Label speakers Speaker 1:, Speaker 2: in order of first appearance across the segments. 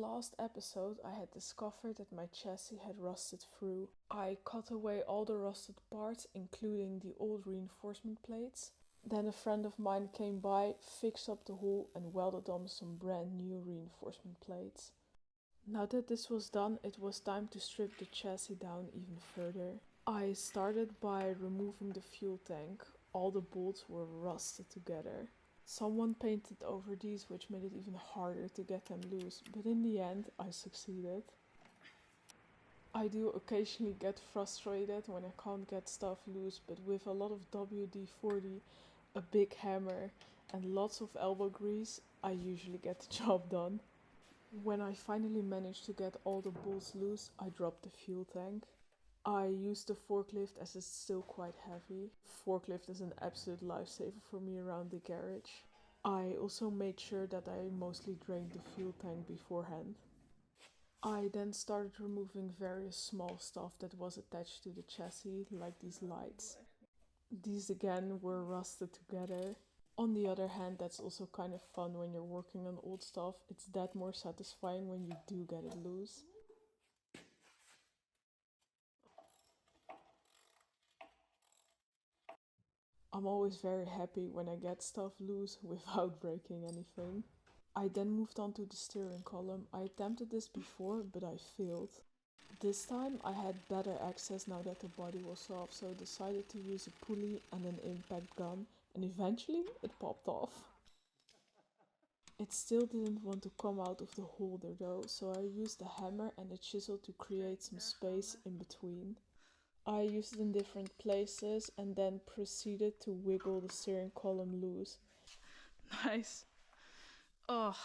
Speaker 1: last episode, I had discovered that my chassis had rusted through. I cut away all the rusted parts, including the old reinforcement plates. Then a friend of mine came by, fixed up the hole and welded on some brand new reinforcement plates. Now that this was done, it was time to strip the chassis down even further. I started by removing the fuel tank. All the bolts were rusted together. Someone painted over these, which made it even harder to get them loose, but in the end I succeeded. I do occasionally get frustrated when I can't get stuff loose, but with a lot of WD-40, a big hammer and lots of elbow grease, I usually get the job done. When I finally managed to get all the bolts loose, I dropped the fuel tank. I used the forklift as it's still quite heavy. Forklift is an absolute lifesaver for me around the garage. I also made sure that I mostly drained the fuel tank beforehand. I then started removing various small stuff that was attached to the chassis, like these lights. These again were rusted together. On the other hand, that's also kind of fun when you're working on old stuff. It's that more satisfying when you do get it loose. I'm always very happy when I get stuff loose without breaking anything. I then moved on to the steering column. I attempted this before, but I failed. This time I had better access now that the body was off, so I decided to use a pulley and an impact gun, and eventually it popped off. It still didn't want to come out of the holder though, so I used a hammer and a chisel to create some space in between. I used it in different places and then proceeded to wiggle the steering column loose. Nice. Oh.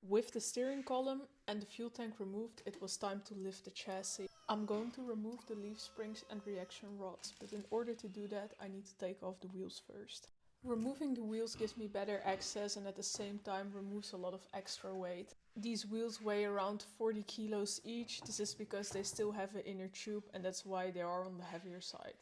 Speaker 1: With the steering column and the fuel tank removed, it was time to lift the chassis. I'm going to remove the leaf springs and reaction rods, but in order to do that I need to take off the wheels first. Removing the wheels gives me better access and at the same time removes a lot of extra weight. These wheels weigh around 40 kilos each. This is because they still have an inner tube and that's why they are on the heavier side.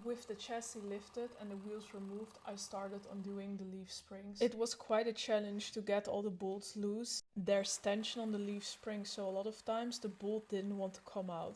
Speaker 1: With the chassis lifted and the wheels removed, I started undoing the leaf springs. It was quite a challenge to get all the bolts loose. There's tension on the leaf springs, so a lot of times the bolt didn't want to come out.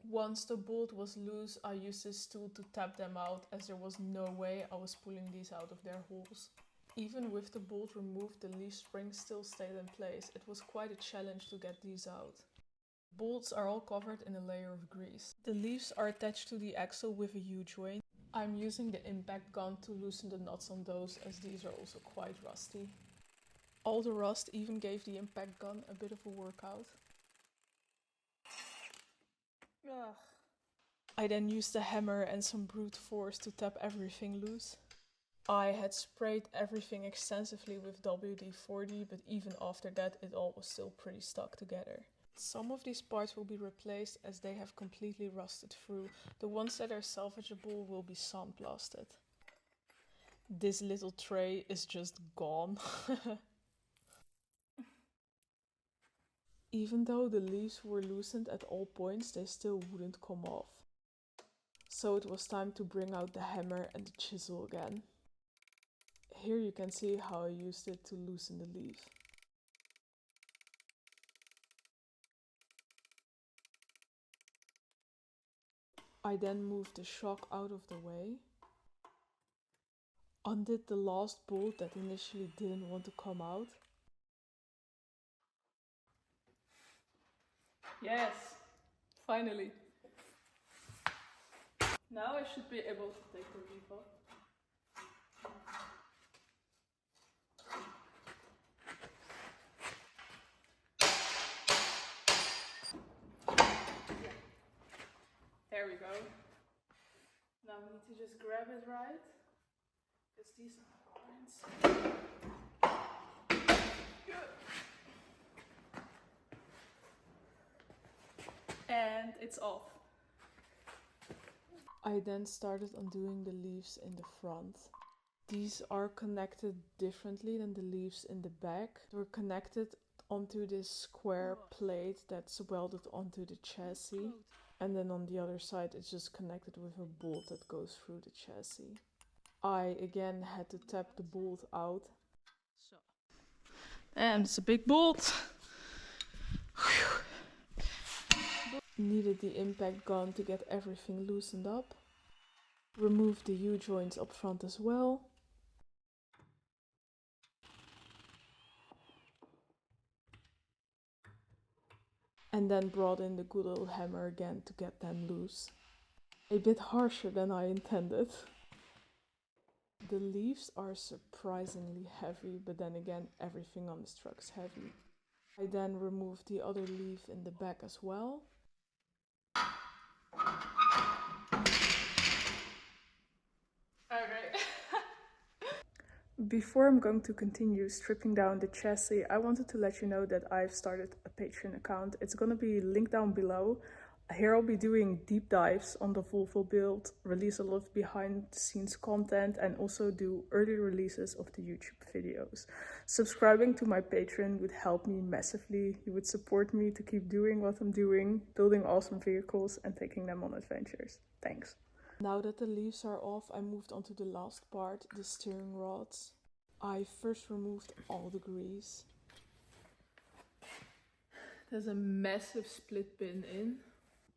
Speaker 1: Once the bolt was loose, I used this tool to tap them out, as there was no way I was pulling these out of their holes. Even with the bolt removed, the leaf springs still stayed in place. It was quite a challenge to get these out. Bolts are all covered in a layer of grease. The leaves are attached to the axle with a U-joint. I'm using the impact gun to loosen the nuts on those, as these are also quite rusty. All the rust even gave the impact gun a bit of a workout. Ugh. I then used a hammer and some brute force to tap everything loose. I had sprayed everything extensively with WD-40, but even after that it all was still pretty stuck together. Some of these parts will be replaced as they have completely rusted through. The ones that are salvageable will be sandblasted. This little tray is just gone. Even though the leaves were loosened at all points, they still wouldn't come off. So it was time to bring out the hammer and the chisel again. Here you can see how I used it to loosen the leaf. I then moved the shock out of the way, undid the last bolt that initially didn't want to come out. Yes, finally. Now I should be able to take the leaf off. There we go. Now we need to just grab it right, because these are the points. And it's off. I then started undoing the leaves in the front. These are connected differently than the leaves in the back. They're connected onto this square plate that's welded onto the chassis. And then on the other side it's just connected with a bolt that goes through the chassis. I again had to tap the bolt out. So. And it's a big bolt. Needed the impact gun to get everything loosened up. Removed the U-joints up front as well. And then brought in the good old hammer again to get them loose. A bit harsher than I intended. The leaves are surprisingly heavy, but then again everything on this truck is heavy. I then removed the other leaf in the back as well. Okay. Before I'm going to continue stripping down the chassis, I wanted to let you know that I've started a Patreon account. It's gonna be linked down below. Here I'll be doing deep dives on the Volvo build, release a lot of behind the scenes content, and also do early releases of the YouTube videos. Subscribing to my Patreon would help me massively. You would support me to keep doing what I'm doing, building awesome vehicles and taking them on adventures. Thanks. Now that the leaves are off, I moved on to the last part, the steering rods. I first removed all the grease. There's a massive split pin in.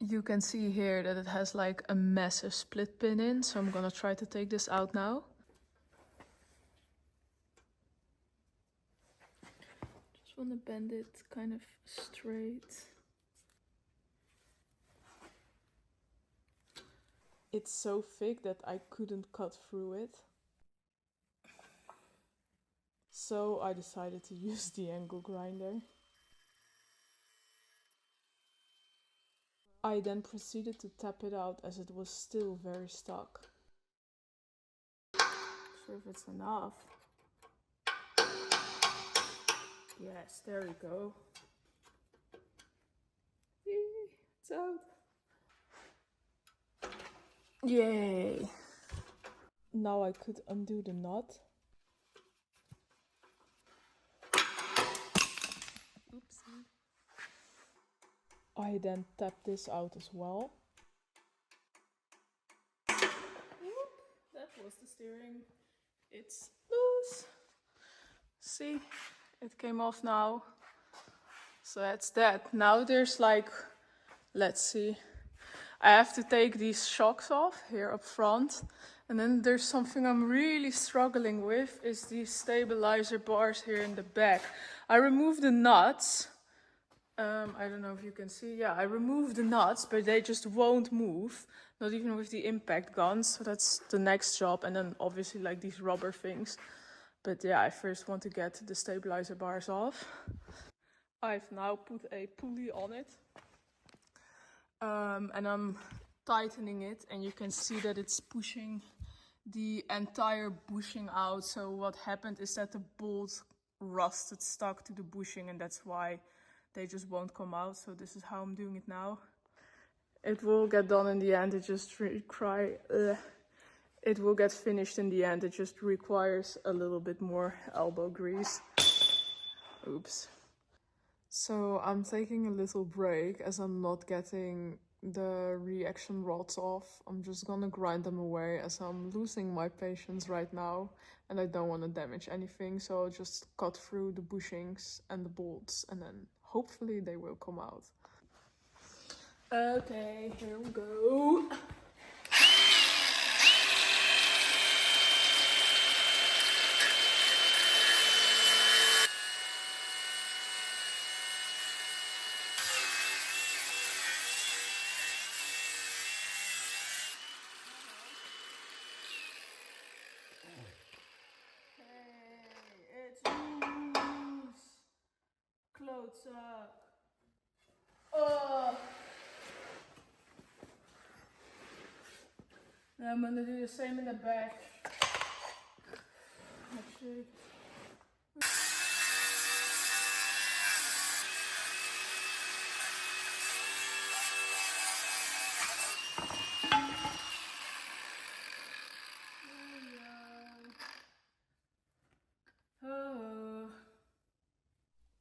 Speaker 1: You can see here that it has like a massive split pin in, so I'm gonna try to take this out now. Just wanna bend it kind of straight. It's so thick that I couldn't cut through it. So I decided to use the angle grinder. I then proceeded to tap it out as it was still very stuck. Not sure if it's enough. Yes, there we go. It's out. Yay! Now I could undo the knot. Oopsie. I then tapped this out as well. Whoop, that was the steering. It's loose. See, it came off now. So that's that. Now there's like, let's see. I have to take these shocks off here up front. And then there's something I'm really struggling with is these stabilizer bars here in the back. I removed the nuts. I don't know if you can see. Yeah, I removed the nuts, but they just won't move. Not even with the impact guns. So that's the next job. And then obviously like these rubber things. But yeah, I first want to get the stabilizer bars off. I've now put a pulley on it. And I'm tightening it, and you can see that it's pushing the entire bushing out. So what happened is that the bolt rusted stuck to the bushing, and that's why they just won't come out. So this is how I'm doing it now. It will get done in the end. It will get finished in the end. It just requires a little bit more elbow grease. Oops. So I'm taking a little break as I'm not getting the reaction rods off. I'm just gonna grind them away as I'm losing my patience right now and I don't want to damage anything. So I'll just cut through the bushings and the bolts and then hopefully they will come out. Okay, here we go. Close up. Oh. Now I'm gonna do the same in the back. Actually.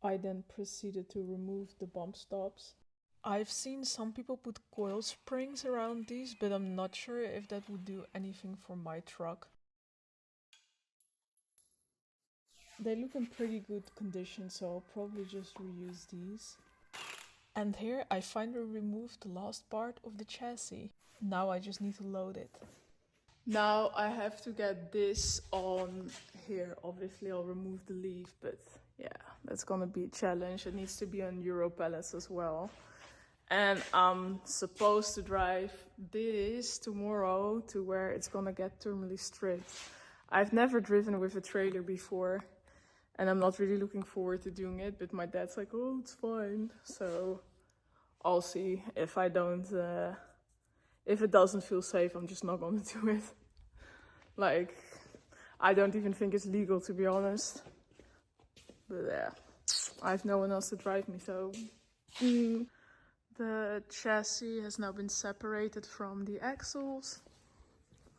Speaker 1: I then proceeded to remove the bump stops. I've seen some people put coil springs around these, but I'm not sure if that would do anything for my truck. They look in pretty good condition, so I'll probably just reuse these. And here I finally removed the last part of the chassis. Now I just need to load it. Now I have to get this on here. Obviously I'll remove the leaf, but yeah, that's gonna be a challenge. It needs to be on Euro pallets as well. And I'm supposed to drive this tomorrow to where it's gonna get thermally stripped. I've never driven with a trailer before, and I'm not really looking forward to doing it, but my dad's like, oh, it's fine. So I'll see. If I don't, if it doesn't feel safe, I'm just not gonna do it. Like, I don't even think it's legal, to be honest. But yeah, I have no one else to drive me, so... The chassis has now been separated from the axles.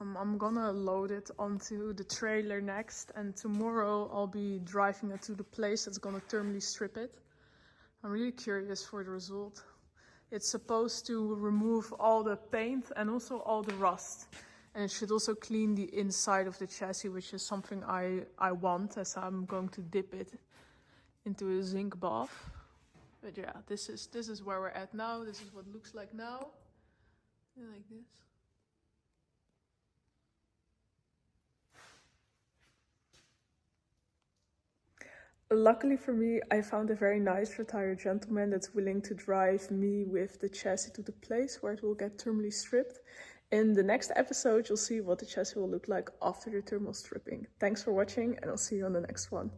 Speaker 1: I'm gonna load it onto the trailer next, and tomorrow I'll be driving it to the place that's gonna thermally strip it. I'm really curious for the result. It's supposed to remove all the paint and also all the rust. And it should also clean the inside of the chassis, which is something I want, as I'm going to dip it into a zinc bath. But yeah, this is where we're at now. This is what it looks like now. Like this. Luckily for me, I found a very nice retired gentleman that's willing to drive me with the chassis to the place where it will get thermally stripped. In the next episode, you'll see what the chassis will look like after the thermal stripping. Thanks for watching, and I'll see you on the next one.